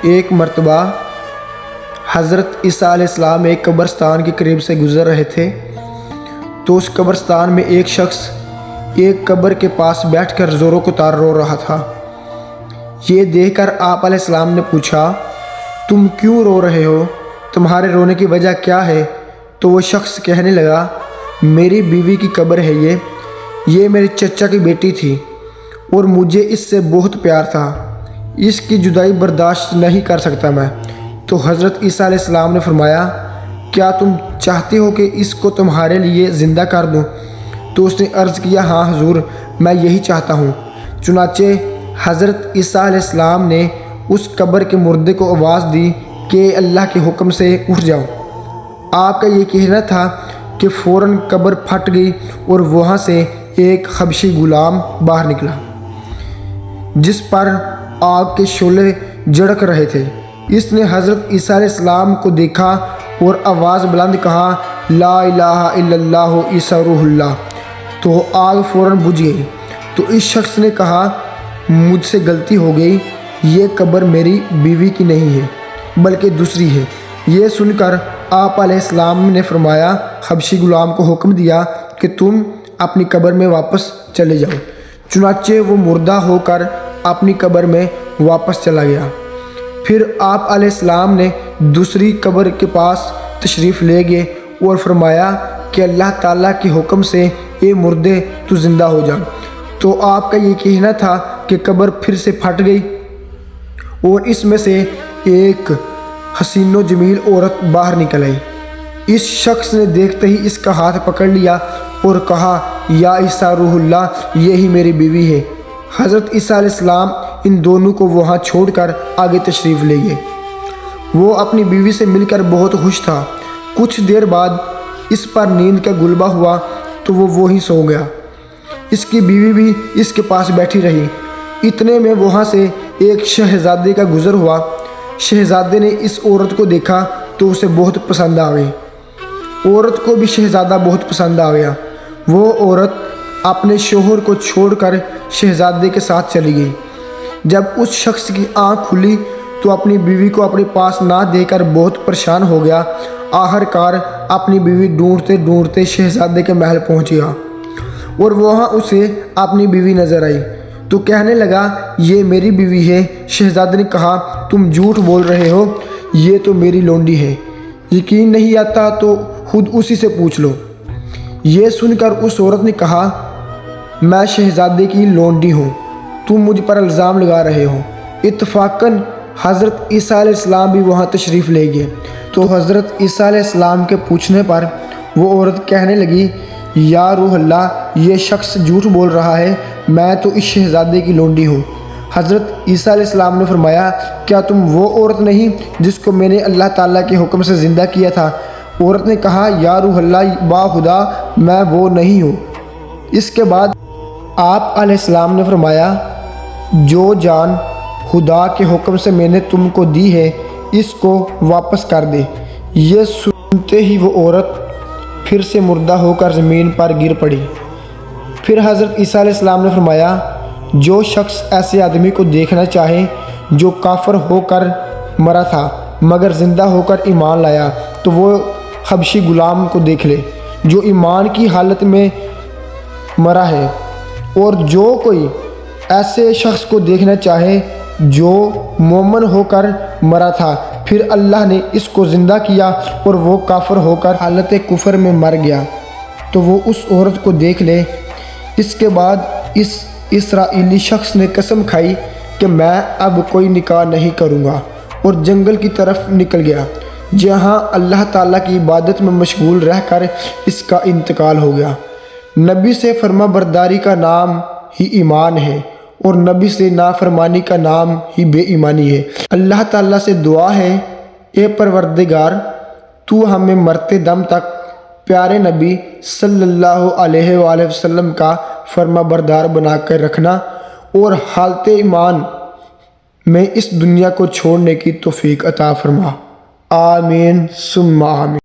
ایک مرتبہ حضرت عیسیٰ علیہ السلام ایک قبرستان کے قریب سے گزر رہے تھے تو اس قبرستان میں ایک شخص ایک قبر کے پاس بیٹھ کر زوروں کو تار رو رہا تھا۔ یہ دیکھ کر آپ علیہ السلام نے پوچھا، تم کیوں رو رہے ہو؟ تمہارے رونے کی وجہ کیا ہے؟ تو وہ شخص کہنے لگا، میری بیوی کی قبر ہے یہ میرے چچا کی بیٹی تھی اور مجھے اس سے بہت پیار تھا، اس کی جدائی برداشت نہیں کر سکتا میں۔ تو حضرت عیسیٰ علیہ السلام نے فرمایا، کیا تم چاہتے ہو کہ اس کو تمہارے لیے زندہ کر دوں؟ تو اس نے عرض کیا، ہاں حضور، میں یہی چاہتا ہوں۔ چنانچہ حضرت عیسیٰ علیہ السلام نے اس قبر کے مردے کو آواز دی کہ اللہ کے حکم سے اٹھ جاؤ۔ آپ کا یہ کہنا تھا کہ فوراً قبر پھٹ گئی اور وہاں سے ایک حبشی غلام باہر نکلا جس پر آگ کے شعلے جھڑک رہے تھے۔ اس نے حضرت عیسیٰ علیہ السلام کو دیکھا اور آواز بلند کہا، لا الہ الا اللہ عیسیٰ روح اللہ۔ تو آگ فوراً بجھ گئی۔ تو اس شخص نے کہا، مجھ سے غلطی ہو گئی، یہ قبر میری بیوی کی نہیں ہے بلکہ دوسری ہے۔ یہ سن کر آپ علیہ السلام نے فرمایا، حبشی غلام کو حکم دیا کہ تم اپنی قبر میں واپس چلے جاؤ۔ چنانچہ وہ مردہ ہو کر اپنی قبر میں واپس چلا گیا۔ پھر آپ علیہ السلام نے دوسری قبر کے پاس تشریف لے گئے اور فرمایا کہ اللہ تعالیٰ کے حکم سے اے مردے تو زندہ ہو جا۔ تو آپ کا یہ کہنا تھا کہ قبر پھر سے پھٹ گئی اور اس میں سے ایک حسین و جمیل عورت باہر نکل آئی۔ اس شخص نے دیکھتے ہی اس کا ہاتھ پکڑ لیا اور کہا، یا عیسیٰ روح اللہ، یہی میری بیوی ہے۔ حضرت عیسیٰ علیہ السلام ان دونوں کو وہاں چھوڑ کر آگے تشریف لے گئے۔ وہ اپنی بیوی سے مل کر بہت خوش تھا۔ کچھ دیر بعد اس پر نیند کا غلبہ ہوا تو وہ وہیں سو گیا۔ اس کی بیوی بھی اس کے پاس بیٹھی رہی۔ اتنے میں وہاں سے ایک شہزادے کا گزر ہوا۔ شہزادے نے اس عورت کو دیکھا تو اسے بہت پسند آ گئی۔ عورت کو بھی شہزادہ بہت پسند آ گیا۔ وہ عورت اپنے شوہر کو چھوڑ کر شہزادے کے ساتھ چلی گئی۔ جب اس شخص کی آنکھ کھلی تو اپنی بیوی کو اپنے پاس نہ دیکھ کر بہت پریشان ہو گیا۔ آخر کار اپنی بیوی ڈھونڈتے ڈھونڈتے شہزادے کے محل پہنچ گیا اور وہاں اسے اپنی بیوی نظر آئی تو کہنے لگا، یہ میری بیوی ہے۔ شہزادے نے کہا، تم جھوٹ بول رہے ہو، یہ تو میری لونڈی ہے، یقین نہیں آتا تو خود اسی سے پوچھ لو۔ یہ سن کر اس عورت نے کہا، میں شہزادے کی لونڈی ہوں، تم مجھ پر الزام لگا رہے ہو۔ اتفاقاً حضرت عیسیٰ علیہ السلام بھی وہاں تشریف لے گئے تو حضرت عیسیٰ علیہ السلام کے پوچھنے پر وہ عورت کہنے لگی، یا روح اللہ، یہ شخص جھوٹ بول رہا ہے، میں تو اس شہزادے کی لونڈی ہوں۔ حضرت عیسیٰ علیہ السلام نے فرمایا، کیا تم وہ عورت نہیں جس کو میں نے اللہ تعالیٰ کے حکم سے زندہ کیا تھا؟ عورت نے کہا، یا روح اللہ، با خدا میں وہ نہیں ہوں۔ اس کے بعد آپ علیہ السلام نے فرمایا، جو جان خدا کے حکم سے میں نے تم کو دی ہے اس کو واپس کر دے۔ یہ سنتے ہی وہ عورت پھر سے مردہ ہو کر زمین پر گر پڑی۔ پھر حضرت عیسیٰ علیہ السلام نے فرمایا، جو شخص ایسے آدمی کو دیکھنا چاہے جو کافر ہو کر مرا تھا مگر زندہ ہو کر ایمان لایا تو وہ حبشی غلام کو دیکھ لے جو ایمان کی حالت میں مرا ہے، اور جو کوئی ایسے شخص کو دیکھنا چاہے جو مومن ہو کر مرا تھا پھر اللہ نے اس کو زندہ کیا اور وہ کافر ہو کر حالت کفر میں مر گیا تو وہ اس عورت کو دیکھ لے۔ اس کے بعد اس اسرائیلی شخص نے قسم کھائی کہ میں اب کوئی نکاح نہیں کروں گا اور جنگل کی طرف نکل گیا، جہاں اللہ تعالیٰ کی عبادت میں مشغول رہ کر اس کا انتقال ہو گیا۔ نبی سے فرما برداری کا نام ہی ایمان ہے اور نبی سے نافرمانی کا نام ہی بے ایمانی ہے۔ اللہ تعالیٰ سے دعا ہے، اے پروردگار، تو ہمیں مرتے دم تک پیارے نبی صلی اللہ علیہ وآلہ وسلم کا فرما بردار بنا کر رکھنا اور حالت ایمان میں اس دنیا کو چھوڑنے کی توفیق عطا فرما۔ آمین ثم آمین۔